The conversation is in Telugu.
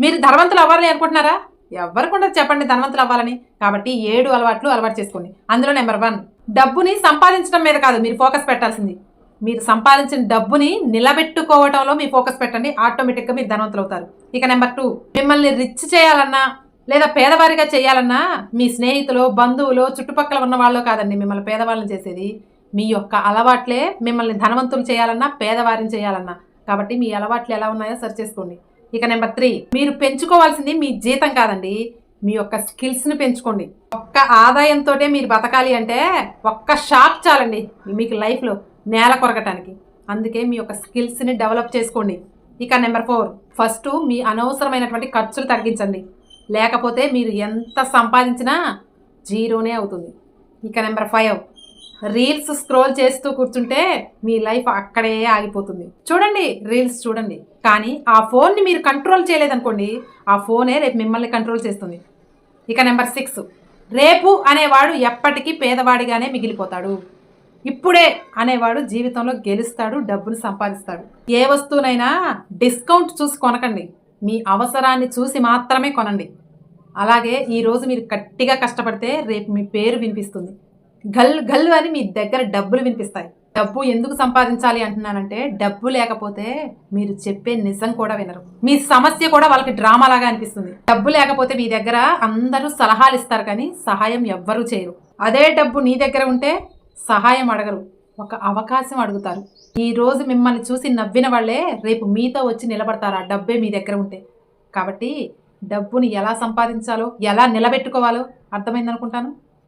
మీరు ధనవంతులు అవ్వాలని అనుకుంటున్నారా? ఎవరికి ఉండదు చెప్పండి ధనవంతులు అవ్వాలని. కాబట్టి 7 అలవాట్లు అలవాటు చేసుకోండి. అందులో నెంబర్ 1, డబ్బుని సంపాదించడం మీద కాదు మీరు ఫోకస్ పెట్టాల్సింది. మీరు సంపాదించిన డబ్బుని నిలబెట్టుకోవడంలో మీ ఫోకస్ పెట్టండి. ఆటోమేటిక్గా మీరు ధనవంతులు అవుతారు. ఇక నెంబర్ 2, మిమ్మల్ని రిచ్ చేయాలన్నా లేదా పేదవారిగా చేయాలన్నా మీ స్నేహితులు, బంధువులు, చుట్టుపక్కల ఉన్న వాళ్ళు కాదండి మిమ్మల్ని పేదవాళ్ళని చేసేది. మీ యొక్క అలవాట్లే మిమ్మల్ని ధనవంతులు చేయాలన్నా పేదవారిని చేయాలన్నా. కాబట్టి మీ అలవాట్లు ఎలా ఉన్నాయో సరి చేసుకోండి. ఇక నెంబర్ 3, మీరు పెంచుకోవాల్సింది మీ జీతం కాదండి, మీ యొక్క స్కిల్స్ని పెంచుకోండి. ఒక్క ఆదాయంతో మీరు బతకాలి అంటే ఒక్క షాప్ చాలండి మీకు లైఫ్లో నేల కొరగటానికి. అందుకే మీ యొక్క స్కిల్స్ని డెవలప్ చేసుకోండి. ఇక నెంబర్ 4, ఫస్ట్ మీ అనవసరమైనటువంటి ఖర్చులు తగ్గించండి. లేకపోతే మీరు ఎంత సంపాదించినా జీరోనే అవుతుంది. ఇక నెంబర్ 5, రీల్స్ స్క్రోల్ చేస్తూ కూర్చుంటే మీ లైఫ్ అక్కడే ఆగిపోతుంది. చూడండి, రీల్స్ చూడండి, కానీ ఆ ఫోన్ని మీరు కంట్రోల్ చేయలేదనుకోండి, ఆ ఫోనే రేపు మిమ్మల్ని కంట్రోల్ చేస్తుంది. ఇక నెంబర్ 6, రేపు అనేవాడు ఎప్పటికీ పేదవాడిగానే మిగిలిపోతాడు. ఇప్పుడే అనేవాడు జీవితంలో గెలుస్తాడు, డబ్బును సంపాదిస్తాడు. ఏ వస్తువునైనా డిస్కౌంట్ చూసి కొనకండి, మీ అవసరాన్ని చూసి మాత్రమే కొనండి. అలాగే ఈరోజు మీరు గట్టిగా కష్టపడితే రేపు మీ పేరు వినిపిస్తుంది. గల్ గల్ అని మీ దగ్గర డబ్బులు వినిపిస్తాయి. డబ్బు ఎందుకు సంపాదించాలి అంటున్నానంటే, డబ్బు లేకపోతే మీరు చెప్పే నిజం కూడా వినరు. మీ సమస్య కూడా వాళ్ళకి డ్రామా లాగా అనిపిస్తుంది. డబ్బు లేకపోతే మీ దగ్గర అందరూ సలహాలు ఇస్తారు కానీ సహాయం ఎవ్వరూ చేయరు. అదే డబ్బు నీ దగ్గర ఉంటే సహాయం అడగరు, ఒక అవకాశం అడుగుతారు. ఈ రోజు మిమ్మల్ని చూసి నవ్విన వాళ్ళే రేపు మీతో వచ్చి నిలబడతారు, ఆ డబ్బే మీ దగ్గర ఉంటే. కాబట్టి డబ్బుని ఎలా సంపాదించాలో, ఎలా నిలబెట్టుకోవాలో అర్థమైందనుకుంటాను.